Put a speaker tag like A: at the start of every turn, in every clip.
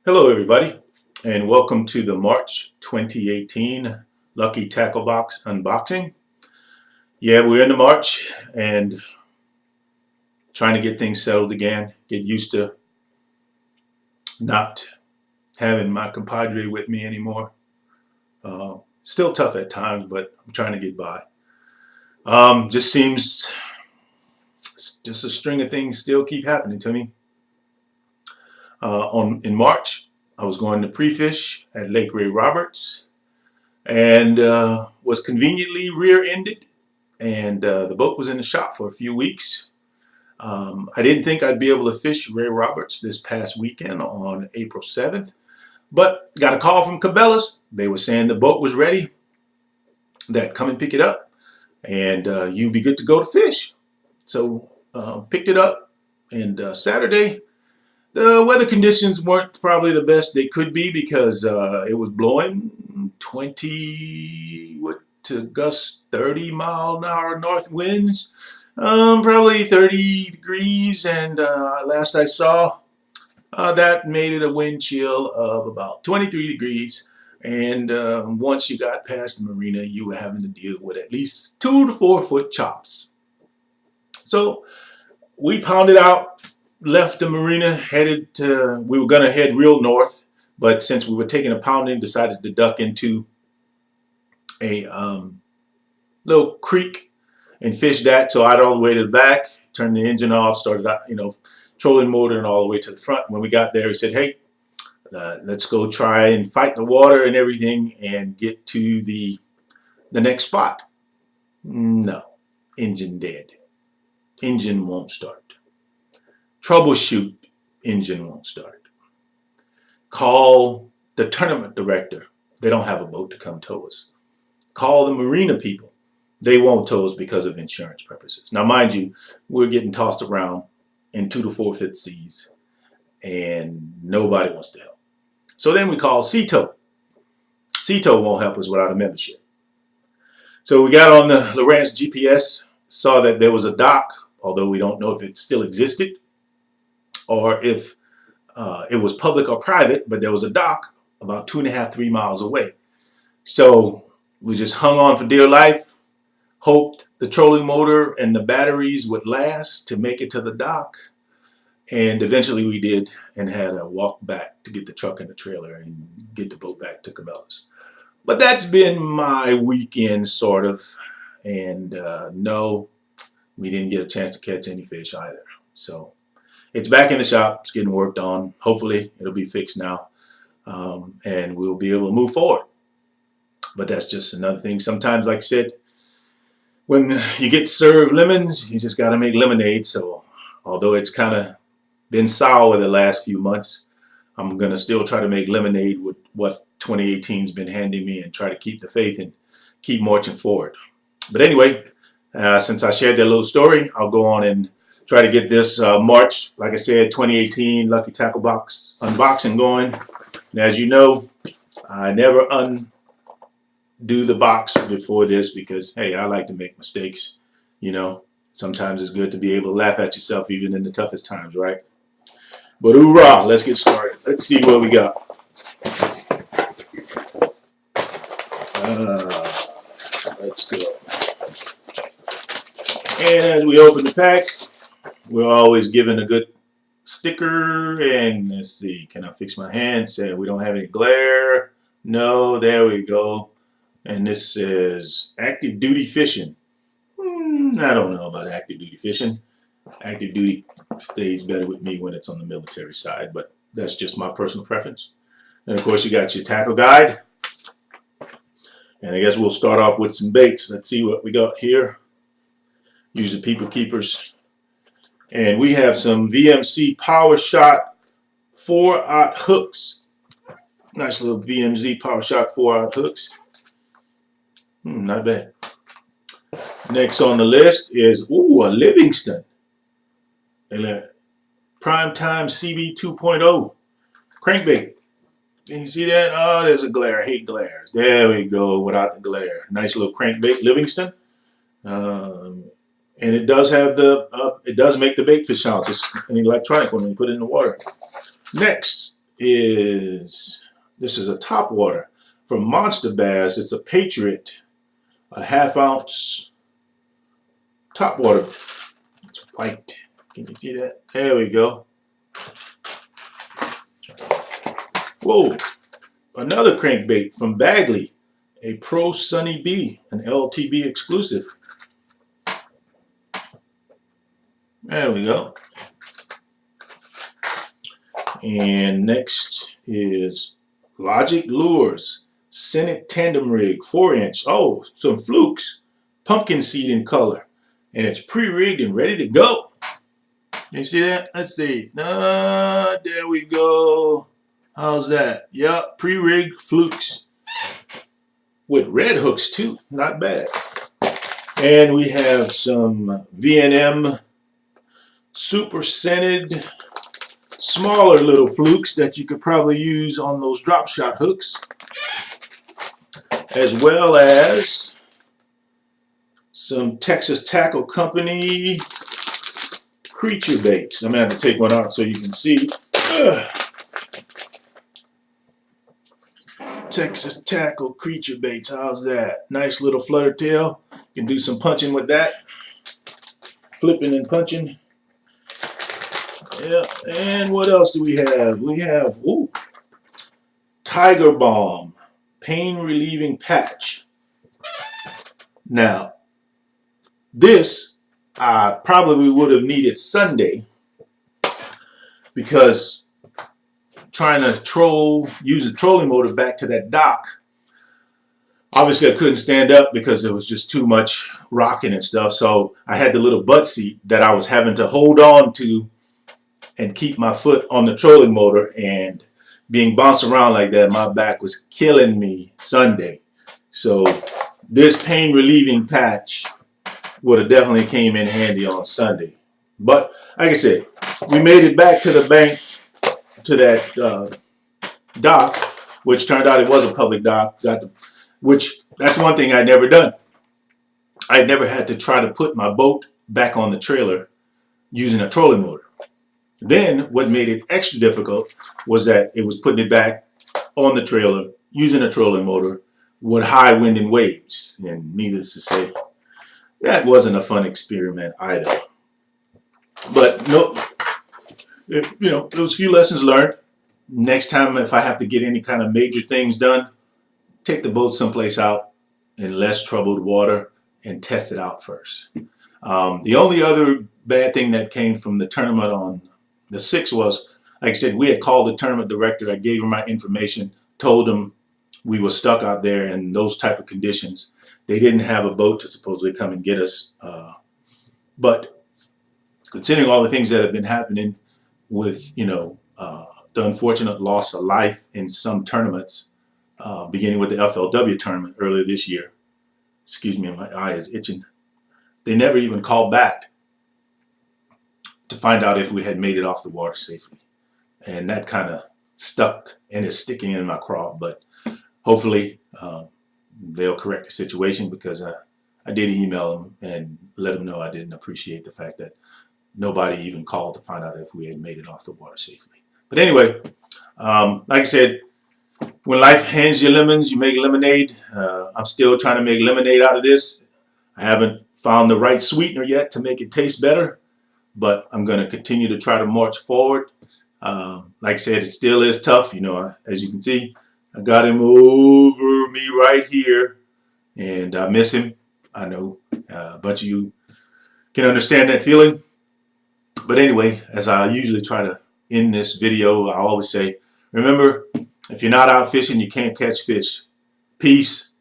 A: Hello everybody, and welcome to the March 2018 Lucky Tackle Box unboxing. Yeah, we're into March and trying to get things settled again, get used to not having my compadre with me anymore. Still tough at times, but I'm trying to get by. Just seems just a string of things still keep happening to me. In March, I was going to pre-fish at Lake Ray Roberts and was conveniently rear-ended, and the boat was in the shop for a few weeks. I didn't think I'd be able to fish Ray Roberts this past weekend on April 7th, but got a call from Cabela's. They were saying the boat was ready, that come and pick it up, and you'd be good to go to fish. So picked it up, and Saturday, the weather conditions weren't probably the best they could be because it was blowing 20 to gust 30-mile-an-hour north winds, probably 30 degrees, and last I saw, that made it a wind chill of about 23 degrees. And once you got past the marina, you were having to deal with at least 2 to 4 foot chops. So we pounded out, left the marina, we were going to head real north, but since we were taking a pounding, decided to duck into a little creek and fish that. So I got all the way to the back, turned the engine off, started out, trolling motor and all the way to the front. When we got there, he said, hey, let's go try and fight the water and everything and get to the next spot. No, engine dead. Engine won't start. Troubleshoot, engine won't start. Call the tournament director. They don't have a boat to come tow us. Call the marina people. They won't tow us because of insurance purposes. Now, mind you, we're getting tossed around in 2 to 4 foot seas, and nobody wants to help. So then we call Sea-Tow. Sea-Tow won't help us without a membership. So we got on the Lowrance GPS, saw that there was a dock, although we don't know if it still existed or if it was public or private, but there was a dock about 2.5, 3 miles away. So we just hung on for dear life, hoped the trolling motor and the batteries would last to make it to the dock. And eventually we did, and had a walk back to get the truck and the trailer and get the boat back to Cabela's. But that's been my weekend, sort of. And no, we didn't get a chance to catch any fish either. So it's back in the shop. It's getting worked on. Hopefully it'll be fixed now, and we'll be able to move forward. But that's just another thing. Sometimes, like I said, when you get served lemons, you just got to make lemonade. So although it's kind of been sour the last few months, I'm going to still try to make lemonade with what 2018's been handing me and try to keep the faith and keep marching forward. But anyway, since I shared that little story, I'll go on and try to get this March, like I said, 2018 Lucky Tackle Box unboxing going. And as you know, I never undo the box before this because, hey, I like to make mistakes. Sometimes it's good to be able to laugh at yourself even in the toughest times, right? But hoorah, let's get started. Let's see what we got. Let's go. And as we open the pack, we're always given a good sticker. And let's see, can I fix my hand? Say we don't have any glare. No, there we go. And this says active duty fishing. I don't know about active duty fishing. Active duty stays better with me when it's on the military side, but that's just my personal preference. And of course, you got your tackle guide. And I guess we'll start off with some baits. Let's see what we got here. Use the People Keepers. And we have some VMC Power Shot 4-aught hooks. Nice little VMC Power Shot 4-aught hooks. Not bad. Next on the list is, a Livingston. Primetime CB 2.0 crankbait. Can you see that? Oh, there's a glare. I hate glares. There we go, without the glare. Nice little crankbait Livingston. And it does have it does make the bait fish sounds. It's an electronic one when you put it in the water. Next, is, this is a top water from Monster Bass. It's a Patriot, a 1/2 ounce top water. It's white. Can you see that? There we go. Whoa, another crankbait from Bagley, a Pro Sunny B, an LTB exclusive. There we go. And next is Logic Lures, Senate Tandem Rig, 4-inch. Oh, some flukes, pumpkin seed in color. And it's pre-rigged and ready to go. You see that? Let's see. There we go. How's that? Yep, pre-rigged flukes with red hooks too. Not bad. And we have some V&M super scented smaller little flukes that you could probably use on those drop shot hooks, as well as some Texas Tackle Company creature baits. I'm going to have to take one out so you can see. Texas Tackle creature baits. How's that? Nice little flutter tail. You can do some punching with that. Flipping and punching. Yeah, and what else do we have? We have Tiger Balm pain relieving patch. Now, this I probably would have needed Sunday, because trying to use the trolling motor back to that dock, obviously I couldn't stand up because there was just too much rocking and stuff. So I had the little butt seat that I was having to hold on to and keep my foot on the trolling motor, and being bounced around like that, my back was killing me Sunday. So this pain relieving patch would have definitely came in handy on Sunday. But like I said, we made it back to the bank, to that dock, which turned out it was a public dock. Which that's one thing I'd never done. I'd never had to try to put my boat back on the trailer using a trolling motor. Then what made it extra difficult was that it was putting it back on the trailer using a trolling motor with high wind and waves. And needless to say, that wasn't a fun experiment either. But no, there was a few lessons learned. Next time, if I have to get any kind of major things done, take the boat someplace out in less troubled water and test it out first. The only other bad thing that came from the tournament on the 6th was, like I said, we had called the tournament director. I gave him my information, told him we were stuck out there in those type of conditions. They didn't have a boat to supposedly come and get us. But considering all the things that have been happening with, the unfortunate loss of life in some tournaments, beginning with the FLW tournament earlier this year. Excuse me, my eye is itching. They never even called back to find out if we had made it off the water safely. And that kind of stuck and is sticking in my craw. But hopefully they'll correct the situation, because I did email them and let them know I didn't appreciate the fact that nobody even called to find out if we had made it off the water safely. But anyway, like I said, when life hands you lemons, you make lemonade. I'm still trying to make lemonade out of this. I haven't found the right sweetener yet to make it taste better, but I'm going to continue to try to march forward. Like I said, it still is tough. As you can see, I got him over me right here, and I miss him. I know a bunch of you can understand that feeling. But anyway, as I usually try to end this video, I always say, remember, if you're not out fishing, you can't catch fish. Peace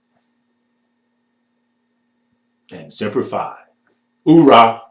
A: and Semper Fi. Hoorah.